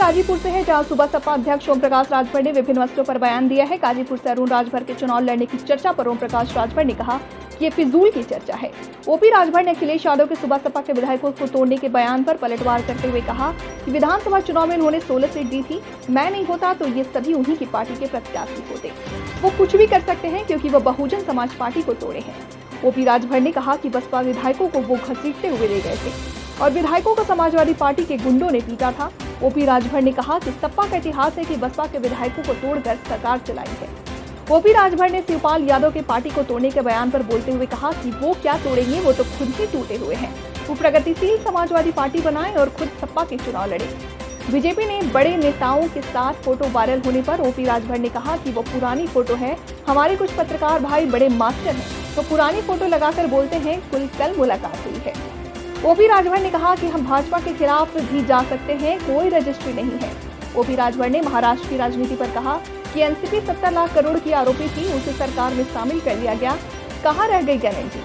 गाजीपुर से है, जहां सुबह सपा अध्यक्ष ओम प्रकाश राजभर ने विभिन्न मसलों पर बयान दिया है। गाजीपुर से अरुण राजभर के चुनाव लड़ने की चर्चा पर ओम प्रकाश राजभर ने कहा कि ये फिजूल की चर्चा है। ओपी राजभर ने अखिलेश यादव के सुबह सपा के विधायकों को तोड़ने के बयान पर पलटवार करते हुए कहा कि विधानसभा चुनाव में उन्होंने 16 सीट दी थी। मैं नहीं होता तो ये सभी उन्हीं की पार्टी के प्रत्याशी होते। वो कुछ भी कर सकते हैं क्योंकि वो बहुजन समाज पार्टी को तोड़े हैं। ओपी राजभर ने कहा कि बसपा विधायकों को वो घसीटते हुए ले गए थे और विधायकों को समाजवादी पार्टी के गुंडों ने पीटा था। ओपी राजभर ने कहा कि सपा का इतिहास है कि बसपा के विधायकों को तोड़कर सरकार चलाई है। ओपी राजभर ने शिवपाल यादव के पार्टी को तोड़ने के बयान पर बोलते हुए कहा कि वो क्या तोड़ेंगे, वो तो खुद ही टूटे हुए हैं। वो प्रगतिशील समाजवादी पार्टी बनाए और खुद सपा के चुनाव लड़े। बीजेपी ने बड़े नेताओं के साथ फोटो वायरल होने पर ओपी राजभर ने कहा कि वो पुरानी फोटो है। हमारे कुछ पत्रकार भाई बड़े मास्टर हैं तो पुरानी फोटो लगाकर बोलते हैं कुल कल मुलाकात हुई है। ओपी राजभर ने कहा कि हम भाजपा के खिलाफ भी जा सकते हैं, कोई रजिस्ट्री नहीं है। ओपी राजभर ने महाराष्ट्र की राजनीति पर कहा कि एनसीपी 70 लाख करोड़ की आरोपी थी, उसे सरकार में शामिल कर लिया गया, कहाँ रह गई गारंटी।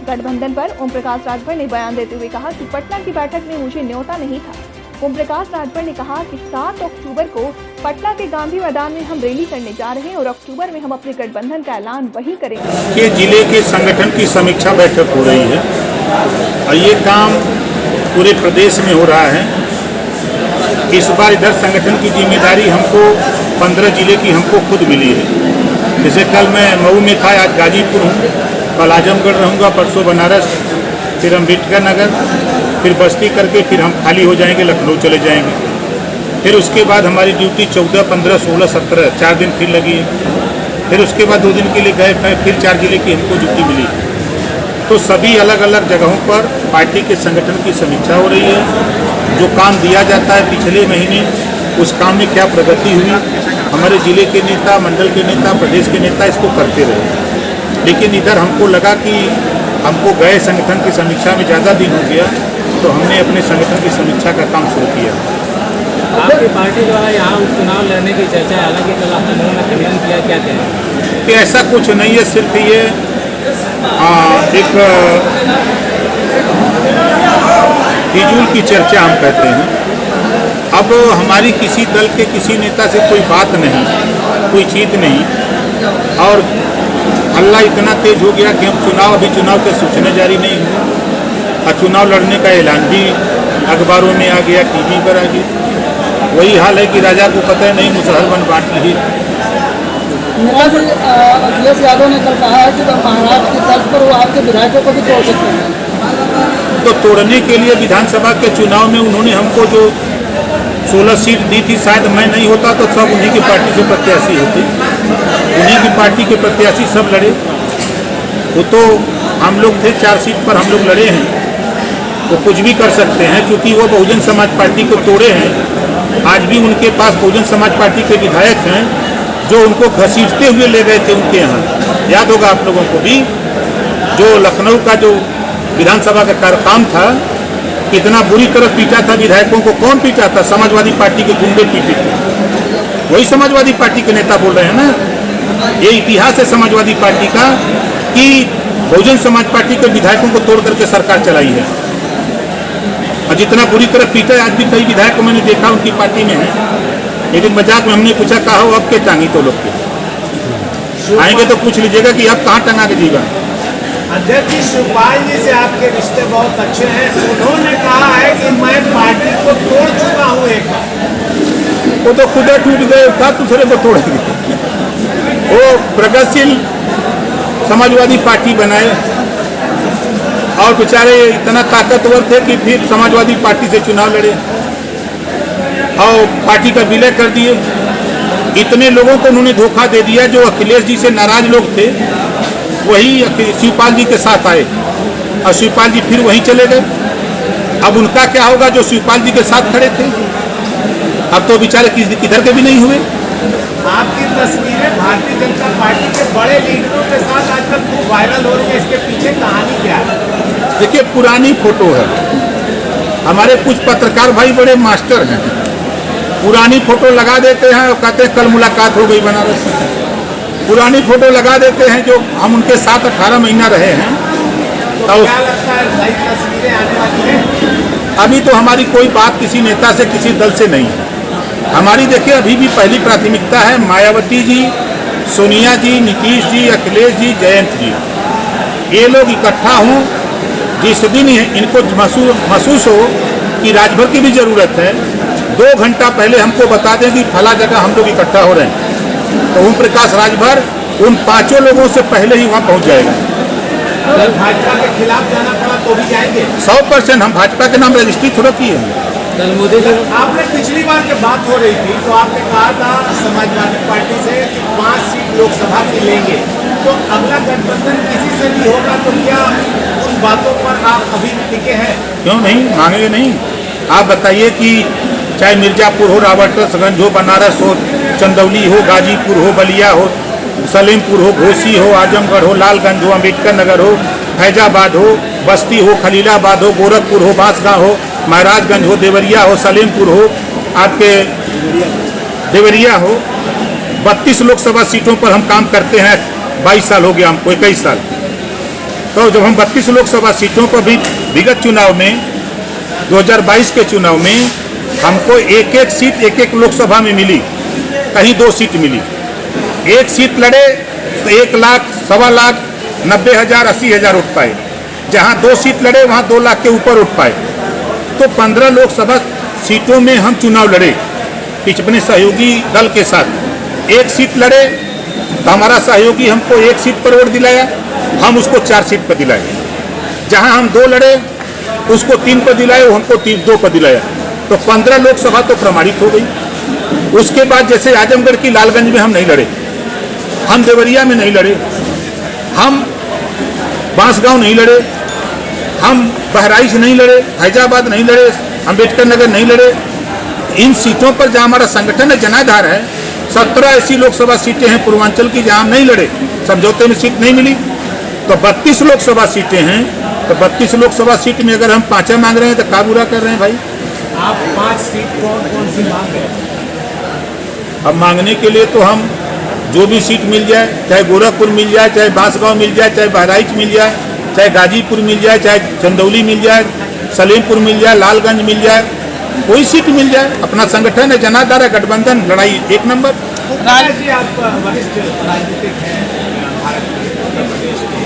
गठबंधन पर ओम प्रकाश राजभर ने बयान देते हुए कहा कि पटना की बैठक में मुझे न्योता नहीं था। ओम प्रकाश राजभर ने कहा कि 7 अक्टूबर को पटना के गांधी मैदान में हम रैली करने जा रहे हैं और अक्टूबर में हम अपने गठबंधन का ऐलान वहीं करेंगे। ये जिले के संगठन की समीक्षा बैठक हो रही है और ये काम पूरे प्रदेश में हो रहा है। इस बार इधर संगठन की जिम्मेदारी हमको 15 जिले की हमको खुद मिली है। जैसे कल मैं मऊ में था, आज गाजीपुर हूँ, कल आजमगढ़ रहूँगा, परसों बनारस, फिर अम्बेडकर नगर, फिर बस्ती करके फिर हम खाली हो जाएंगे, लखनऊ चले जाएंगे। फिर उसके बाद हमारी ड्यूटी 14, 15, 16, 17 4 दिन फिर लगी है। फिर उसके बाद 2 दिन के लिए गए, फिर 4 जिले की हमको ड्यूटी मिली। तो सभी अलग अलग जगहों पर पार्टी के संगठन की समीक्षा हो रही है। जो काम दिया जाता है पिछले महीने, उस काम में क्या प्रगति हुई, हमारे जिले के नेता, मंडल के नेता, प्रदेश के नेता इसको करते रहे। लेकिन इधर हमको लगा कि हमको गए संगठन की समीक्षा में ज़्यादा दिन हो गया, तो हमने अपने संगठन की समीक्षा का काम शुरू किया। आपकी पार्टी द्वारा यहाँ चुनाव लड़ने की चर्चा है, हालांकि कल आपने मुंह में खंडन किया, क्या कहें? कि ऐसा कुछ नहीं है, सिर्फ ये एक फिजूल की चर्चा हम कहते हैं। अब हमारी किसी दल के किसी नेता से कोई बात नहीं, कोई चीज नहीं, और हल्ला इतना तेज हो गया कि हम अभी चुनाव के सूचना जारी नहीं हुई और चुनाव लड़ने का ऐलान भी अखबारों में आ गया, टीवी पर आ गया। वही हाल है कि राजा को पता नहीं, मुसहर बन बांट ली। अखिलेश यादव ने कल कहा है कि महाराष्ट्र की तर्ज पर वो आपके विधायकों को भी तोड़ सकते हैं। तो तोड़ने के लिए विधानसभा के चुनाव में उन्होंने हमको जो 16 सीट दी थी, शायद मैं नहीं होता तो सब उन्हीं की पार्टी से प्रत्याशी होते, उन्हीं की पार्टी के प्रत्याशी सब लड़े। वो तो हम लोग थे, 4 सीट पर हम लोग लड़े हैं। वो कुछ भी कर सकते हैं क्योंकि वो बहुजन समाज पार्टी को तोड़े हैं। आज भी उनके पास बहुजन समाज पार्टी के विधायक हैं जो उनको घसीटते हुए ले गए थे उनके यहाँ। याद होगा आप लोगों को भी, जो लखनऊ का जो विधानसभा का काम था, कितना बुरी तरह पीटा था विधायकों को। कौन पीटा था? समाजवादी पार्टी के गुंडे पीटे थे। वही समाजवादी पार्टी के नेता बोल रहे हैं ना। ये इतिहास है समाजवादी पार्टी का कि बहुजन समाज पार्टी के विधायकों को तोड़ करके सरकार चलाई है और जितना बुरी तरह पीटा है। आज भी कई विधायक को मैंने देखा उनकी पार्टी में है। लेकिन मजाक में हमने पूछा, कहा हो अब के टांगी तो लोग के आएंगे तो पूछ लीजिएगा कि अब कहाँ टंगा के जीवा। अध्यक्ष जी, शिवपाल जी से आपके रिश्ते बहुत अच्छे हैं। उन्होंने कहा है कि मैं पार्टी को तोड़ चुका हूँ एक बार। वो तो खुद टूट गए, क्या दूसरे को तोड़ेंगे? वो प्रगतिशील समाजवादी पार्टी बनाए और बेचारे इतना ताकतवर थे कि फिर समाजवादी पार्टी से चुनाव लड़े और पार्टी का विलय कर दिए। इतने लोगों को उन्होंने धोखा दे दिया। जो अखिलेश जी से नाराज लोग थे वही शिवपाल जी के साथ आए और शिवपाल जी फिर वहीं चले गए। अब उनका क्या होगा जो शिवपाल जी के साथ खड़े थे? अब तो बेचारे किधर के भी नहीं हुए। आपकी तस्वीरें भारतीय जनता पार्टी के बड़े लीडरों के साथ आजकल खूब वायरल हो रही है, इसके पीछे कहानी क्या है? देखिए, पुरानी फोटो है। हमारे कुछ पत्रकार भाई बड़े मास्टर हैं, पुरानी फोटो लगा देते हैं और कहते हैं कल मुलाकात हो गई बनारस में। पुरानी फोटो लगा देते हैं जो हम उनके साथ 18 महीना रहे हैं। तो क्या लगता है नई तस्वीरें आने वाली हैं? अभी तो हमारी कोई बात किसी नेता से, किसी दल से नहीं है। हमारी देखिए अभी भी पहली प्राथमिकता है मायावती जी, सोनिया जी, नीतीश जी, अखिलेश जी, जयंत जी, ये लोग इकट्ठा हों। जिस दिन इनको महसूस हो कि राजभर की भी ज़रूरत है, 2 घंटा पहले हमको बता दें कि फला जगह हम लोग इकट्ठा हो रहे हैं, तो ओम प्रकाश राजभर उन 5 लोगों से पहले ही वहाँ पहुँच जाएगा। अगर भाजपा के खिलाफ जाना पड़ा तो भी जाएंगे? 100% हम भाजपा के नाम रजिस्ट्री थोड़ा किए हैं। कल मोदी जी आपने पिछली बार जब बात हो रही थी तो आपने कहा था समाजवादी पार्टी से कि 5 सीट लोकसभा की लेंगे, तो अगला गठबंधन किसी से भी होगा तो क्या उन बातों पर आप अभी टिके हैं? क्यों नहीं, मांगेंगे नहीं। आप बताइए कि चाहे मिर्जापुर हो, रावटगंज हो, बनारस हो, चंदौली हो, गाजीपुर हो, बलिया हो, सलेमपुर हो, घोसी हो, आजमगढ़ हो, लालगंज हो, अम्बेडकर नगर हो, फैजाबाद हो, बस्ती हो, खलीलाबाद हो, गोरखपुर हो, बांसगांव हो, महाराजगंज हो, देवरिया हो, सलेमपुर हो, आपके देवरिया हो, 32 लोकसभा सीटों पर हम काम करते हैं। 22 साल हो गया हमको, 21 साल। तो जब हम 32 लोकसभा सीटों पर भी विगत चुनाव में 2022 के चुनाव में हमको एक सीट एक लोकसभा में मिली, कहीं 2 सीट मिली। 1 सीट लड़े तो 1 लाख, 1.25 लाख, 90,000, 80,000 उठ पाए। जहां 2 सीट लड़े वहां 2 लाख के ऊपर उठ पाए। तो 15 लोकसभा सीटों में हम चुनाव लड़े अपने सहयोगी दल के साथ। 1 सीट लड़े तो हमारा सहयोगी हमको 1 सीट पर वोट दिलाया, हम उसको 4 सीट पर दिलाए। जहां हम 2 लड़े उसको 3 पर दिलाए, वो हमको 2 पर दिलाया। तो 15 लोकसभा तो प्रमाणित हो गई। उसके बाद जैसे आजमगढ़ की लालगंज में हम नहीं लड़े, हम देवरिया में नहीं लड़े, हम बांसगांव नहीं लड़े, हम बहराइच नहीं लड़े, फैजाबाद नहीं लड़े, अम्बेडकर नगर नहीं लड़े। इन सीटों पर जहां हमारा संगठन है, जनाधार है, 17 ऐसी लोकसभा सीटें हैं पूर्वांचल की जहां हम नहीं लड़े, समझौते में सीट नहीं मिली। तो 32 लोकसभा सीटें हैं। तो 32 लोकसभा सीट में अगर हम 5 मांग रहे हैं तो का बुरा कर रहे हैं भाई? आप 5 सीट कौन सी मांग रहे हैं? अब मांगने के लिए तो हम जो भी सीट मिल जाए, चाहे गोरखपुर मिल जाए, चाहे बांसगांव मिल जाए, चाहे बहराइच मिल जाए, चाहे गाजीपुर मिल जाए, चाहे चंदौली मिल जाए, सलेमपुर मिल जाए, लालगंज मिल जाए, कोई सीट मिल जाए। अपना संगठन है, जनाधार है, गठबंधन, लड़ाई 1 नंबर। जी आप वरिष्ठ राजनीतिक हैं भारत के, उत्तर प्रदेश के,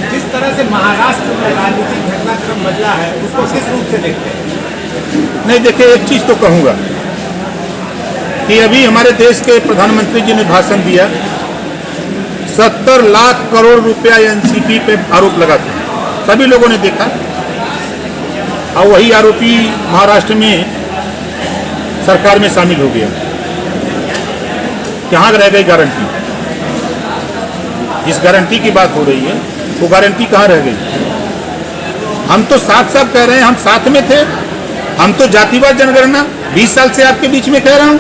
जिस तरह से महाराष्ट्र में राजनीतिक घटनाक्रम बदला है उसको किस रूप से देखते हैं? नहीं, देखिए एक चीज़ तो कहूँगा कि अभी हमारे देश के प्रधानमंत्री जी ने भाषण दिया, 70 लाख करोड़ रुपया एनसीपी पे आरोप लगाते हैं, सभी लोगों ने देखा। और वही आरोपी महाराष्ट्र में सरकार में शामिल हो गया। कहाँ रह गई गारंटी? जिस गारंटी की बात हो रही है वो गारंटी कहाँ रह गई? हम तो साफ साफ कह रहे हैं, हम साथ में थे। हम तो जातिवाद जनगणना 20 साल से आपके बीच में कह रहा हूँ।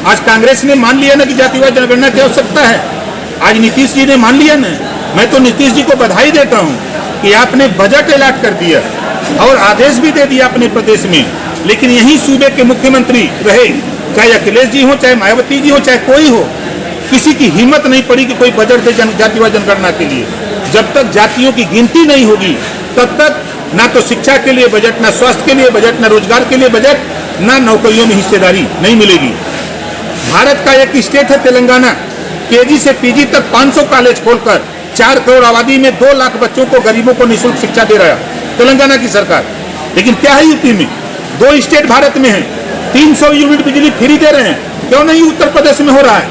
आज कांग्रेस ने मान लिया ना कि जातिवाद जनगणना की आवश्यकता है। आज नीतीश जी ने मान लिया ना। मैं तो नीतीश जी को बधाई देता हूँ कि आपने बजट अलॉट कर दिया और आदेश भी दे दिया अपने प्रदेश में। लेकिन यही सूबे के मुख्यमंत्री रहे, चाहे अखिलेश जी हो, चाहे मायावती जी हो, चाहे कोई हो, किसी की हिम्मत नहीं पड़ी कि कोई बजट दे जातिवाद जनगणना के लिए। जब तक जातियों की गिनती नहीं होगी तब तक ना तो शिक्षा के लिए बजट, ना स्वास्थ्य के लिए बजट, ना रोजगार के लिए बजट, ना नौकरियों में हिस्सेदारी नहीं मिलेगी। भारत का एक स्टेट है तेलंगाना, केजी से पीजी तक 500 कॉलेज खोलकर 4 करोड़ आबादी में 2 लाख बच्चों को, गरीबों को निःशुल्क शिक्षा दे रहा है तेलंगाना की सरकार। लेकिन क्या है यूपी में? 2 स्टेट भारत में है, 300 यूनिट बिजली फ्री दे रहे हैं। क्यों नहीं उत्तर प्रदेश में हो रहा है?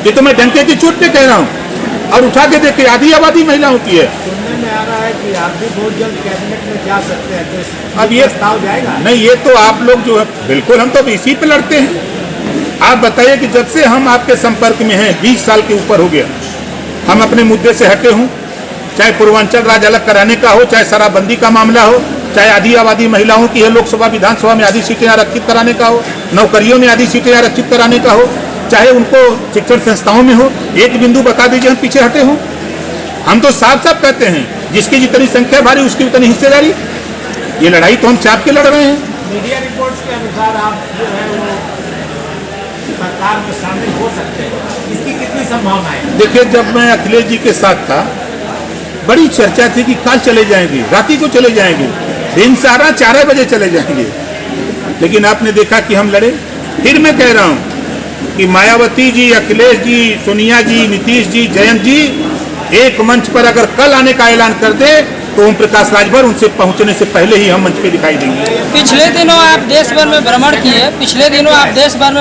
ये तो मैं डंके की चोट पे कह रहा हूँ। और उठा के देखिए, आधी आबादी महिलाओं की है। सुनने में आ रहा है कि आप भी बहुत जल्द कैबिनेट में जा सकते हैं, तो अब ये प्रस्ताव जाएगा? नहीं, ये तो आप लोग जो है, बिल्कुल हम तो इसी पे लड़ते हैं। आप बताइए कि जब से हम आपके संपर्क में हैं, 20 साल के ऊपर हो गया, हम अपने मुद्दे से हटे हों। चाहे पूर्वांचल राज्य अलग कराने का हो, चाहे शराबबंदी का मामला हो, चाहे आधी आबादी महिलाओं की है लोकसभा विधानसभा में आधी सीटें आरक्षित कराने का हो, नौकरियों में आधी सीटें आरक्षित कराने का हो, चाहे उनको शिक्षण संस्थाओं में हो, एक बिंदु बता दीजिए हम पीछे हटे हों। हम तो साफ साफ कहते हैं, जिसकी जितनी संख्या भारी उसकी उतनी हिस्सेदारी। ये लड़ाई तो हम चाप के लड़ रहे हैं। मीडिया रिपोर्ट्स के अनुसार आप जो है वो सरकार में शामिल हो सकते हैं, इसकी कितनी संभावना है? देखिए, जब मैं अखिलेश जी के साथ था, बड़ी चर्चा थी कि कल चले जाएंगे, राती को चले जाएंगे, दिन सारा 4 बजे चले जाएंगे। लेकिन आपने देखा कि हम लड़े। फिर मैं कह रहा हूँ, कि मायावती जी, अखिलेश जी, सोनिया जी, नीतीश जी, जयंत जी एक मंच पर अगर कल आने का ऐलान कर दे तो ओम प्रकाश राजभर उनसे पहुंचने से पहले ही हम मंच पे दिखाई देंगे। पिछले दिनों आप देश भर में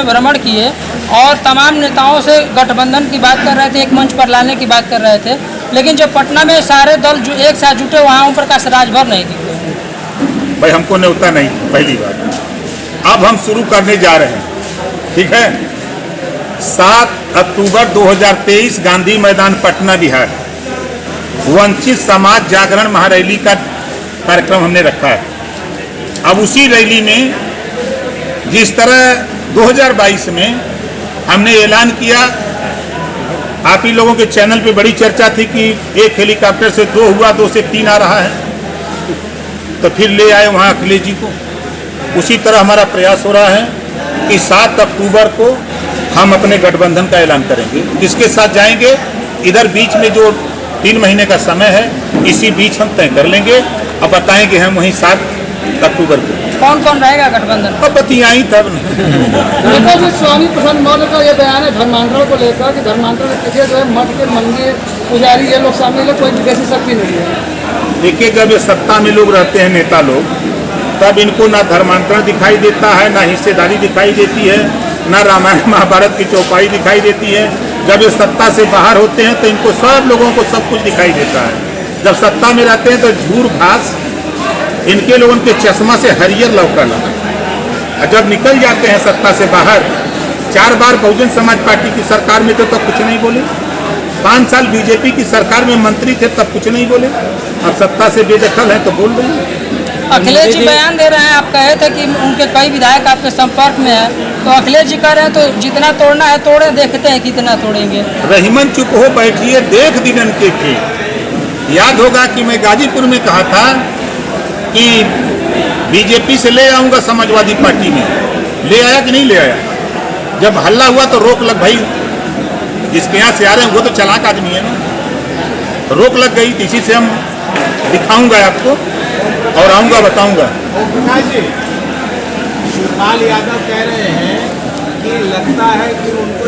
भ्रमण किए और तमाम नेताओं से गठबंधन की बात कर रहे थे, एक मंच पर लाने की बात कर रहे थे, लेकिन जब पटना में सारे दल जो एक साथ जुटे वहाँ ओम प्रकाश राजभर नहीं दिखे। भाई हमको न्योता नहीं, पहली बात। अब हम शुरू करने जा रहे हैं, ठीक है। 7 अक्टूबर 2023 गांधी मैदान पटना बिहार वंचित समाज जागरण महारैली का कार्यक्रम हमने रखा है। अब उसी रैली में जिस तरह 2022 में हमने ऐलान किया, आप ही लोगों के चैनल पे बड़ी चर्चा थी कि एक हेलीकॉप्टर से 2 हुआ, 2 से 3 आ रहा है, तो फिर ले आए वहाँ अखिलेश जी को। उसी तरह हमारा प्रयास हो रहा है कि 7 अक्टूबर को हम अपने गठबंधन का ऐलान करेंगे। किसके साथ जाएंगे, इधर बीच में जो 3 महीने का समय है, इसी बीच हम तय कर लेंगे। अब बताएंगे हम वहीं 7 अक्टूबर को कौन कौन रहेगा गठबंधन? अब बतियाई तब नेता जी स्वामी प्रसन्न मौर्य का ये बयान है धर्मांतरण को लेकर कि धर्मांतरण के पीछे जो है मठ के मंदिर पुजारी ये लोग शामिल है, कोई विदेशी शक्ति नहीं है। देखिए, जब ये सत्ता में लोग रहते हैं, नेता लोग, तब इनको ना धर्मांतरण दिखाई देता है, ना हिस्सेदारी दिखाई देती है, ना रामायण महाभारत की चौपाई दिखाई देती है। जब ये सत्ता से बाहर होते हैं तो इनको सब लोगों को सब कुछ दिखाई देता है। जब सत्ता में रहते हैं तो झूठ घास इनके लोगों के चश्मा से हरियर लौका लगा। जब निकल जाते हैं सत्ता से बाहर, 4 बार बहुजन समाज पार्टी की सरकार में थे तब कुछ नहीं बोले, 5 साल बीजेपी की सरकार में मंत्री थे तब कुछ नहीं बोले, अब सत्ता से बेदखल है तो बोल रहे हैं। अखिलेश जी बयान दे रहे हैं, आप कहे थे कि उनके कई विधायक आपके संपर्क में है, तो अखिलेश जी कह रहे हैं तो जितना तोड़ना है तोड़े, देखते हैं कितना तोड़ेंगे। रहीमन चुप हो बैठिए, देख दिनन के थे। याद होगा कि मैं गाजीपुर में कहा था कि बीजेपी से ले आऊंगा समाजवादी पार्टी में, ले आया कि नहीं ले आया? जब हल्ला हुआ तो रोक लग, भाई जिसके यहाँ से आ रहे हैं वो तो चालाक आदमी है ना, तो रोक लग गई। इसी से हम दिखाऊंगा आपको और आऊंगा बताऊंगा। प्रकाश जी, शिवपाल यादव कह रहे हैं कि लगता है कि उनको